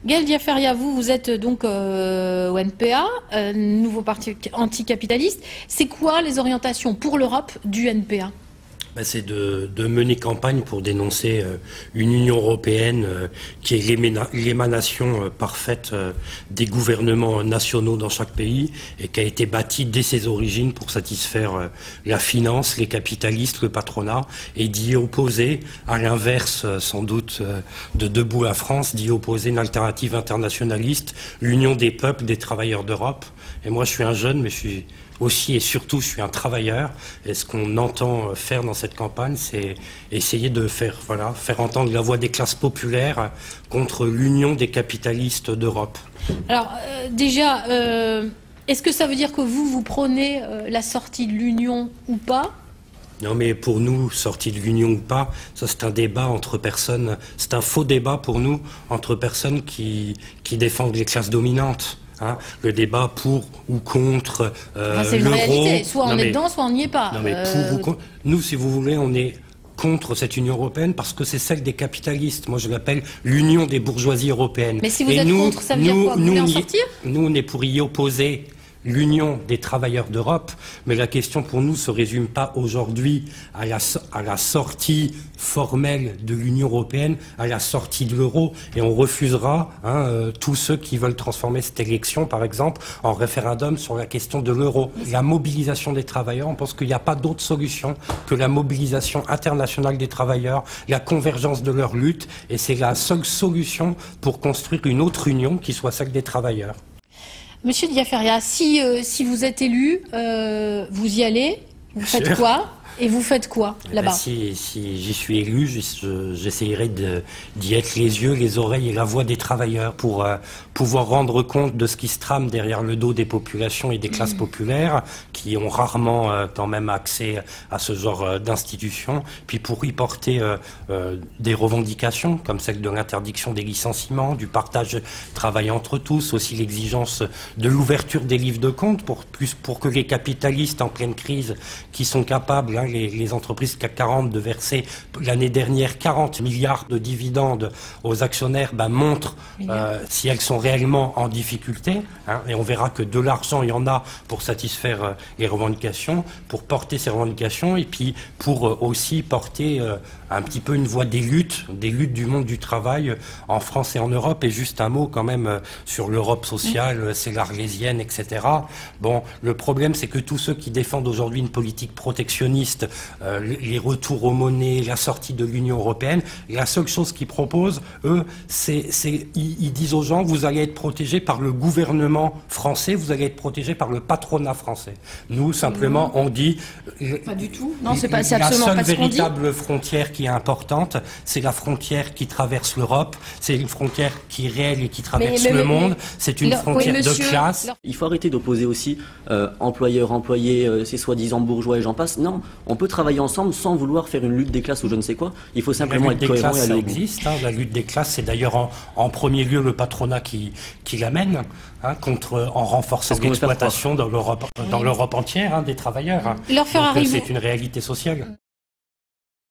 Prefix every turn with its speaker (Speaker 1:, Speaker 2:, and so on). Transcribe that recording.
Speaker 1: Gaël Diaferia, vous êtes donc au NPA, nouveau parti anticapitaliste. C'est quoi les orientations pour l'Europe du NPA?
Speaker 2: C'est de mener campagne pour dénoncer une Union européenne qui est l'émanation parfaite des gouvernements nationaux dans chaque pays et qui a été bâtie dès ses origines pour satisfaire la finance, les capitalistes, le patronat, et d'y opposer, à l'inverse sans doute de Debout la France, d'y opposer une alternative internationaliste, l'union des peuples, des travailleurs d'Europe. Et moi je suis un jeune, mais je suis aussi et surtout, je suis un travailleur. Et ce qu'on entend faire dans cette campagne, c'est essayer de faire entendre la voix des classes populaires contre l'union des capitalistes d'Europe.
Speaker 1: Alors, déjà, est-ce que ça veut dire que vous prônez la sortie de l'Union ou pas?
Speaker 2: Non, mais pour nous, sortie de l'Union ou pas, ça c'est un débat entre personnes, c'est un faux débat pour nous, entre personnes qui défendent les classes dominantes. Hein, le débat pour ou contre
Speaker 1: c'est une
Speaker 2: l'euro.
Speaker 1: réalité. Soit on est dedans, soit on n'y est pas.
Speaker 2: Non, mais pour ou contre. Nous, si vous voulez, on est contre cette Union européenne parce que c'est celle des capitalistes. Moi, je l'appelle l'union des bourgeoisies européennes.
Speaker 1: Mais si vous êtes contre, ça veut dire quoi? Vous voulez en sortir?
Speaker 2: Nous, on est pour y opposer l'union des travailleurs d'Europe, mais la question pour nous se résume pas aujourd'hui à la sortie formelle de l'Union européenne, à la sortie de l'euro, et on refusera tous ceux qui veulent transformer cette élection, par exemple, en référendum sur la question de l'euro. La mobilisation des travailleurs, on pense qu'il n'y a pas d'autre solution que la mobilisation internationale des travailleurs, la convergence de leur lutte, et c'est la seule solution pour construire une autre union qui soit celle des travailleurs.
Speaker 1: Monsieur Diaferia, si vous êtes élu, vous y allez, vous faites quoi? Et vous faites quoi là-bas?
Speaker 2: Si j'y suis élu, j'essayerai d'y être les yeux, les oreilles et la voix des travailleurs pour pouvoir rendre compte de ce qui se trame derrière le dos des populations et des classes populaires qui ont rarement quand même accès à ce genre d'institutions, puis pour y porter des revendications comme celle de l'interdiction des licenciements, du partage de travail entre tous, aussi l'exigence de l'ouverture des livres de compte pour que les capitalistes en pleine crise qui sont capables, les entreprises CAC 40 de verser l'année dernière 40 milliards de dividendes aux actionnaires, montrent si elles sont réellement en difficulté, et on verra que de l'argent il y en a pour satisfaire les revendications, pour porter ces revendications et puis pour aussi porter un petit peu une voix des luttes du monde du travail en France et en Europe. Et juste un mot quand même sur l'Europe sociale, c'est l'Arlésienne, etc. Bon, le problème c'est que tous ceux qui défendent aujourd'hui une politique protectionniste, les retours aux monnaies, la sortie de l'Union européenne, la seule chose qu'ils proposent, eux, ils disent aux gens, vous allez être protégés par le gouvernement français, vous allez être protégés par le patronat français. Nous, simplement, on dit...
Speaker 1: Pas du tout. Non, c'est absolument pas ce qu'on dit.
Speaker 2: La seule véritable frontière qui est importante, c'est la frontière qui traverse l'Europe, c'est une frontière qui est réelle et qui traverse le monde, c'est une frontière de classe.
Speaker 3: Il faut arrêter d'opposer aussi employeur, employé, ces soi-disant bourgeois et j'en passe. Non, on peut travailler ensemble sans vouloir faire une lutte des classes ou je ne sais quoi. Il faut simplement être cohérent et aller au bout.
Speaker 2: Ça existe, la lutte des classes, c'est d'ailleurs en premier lieu le patronat qui l'amène, en renforçant l'exploitation dans l'Europe entière des travailleurs.
Speaker 1: C'est une réalité
Speaker 2: sociale.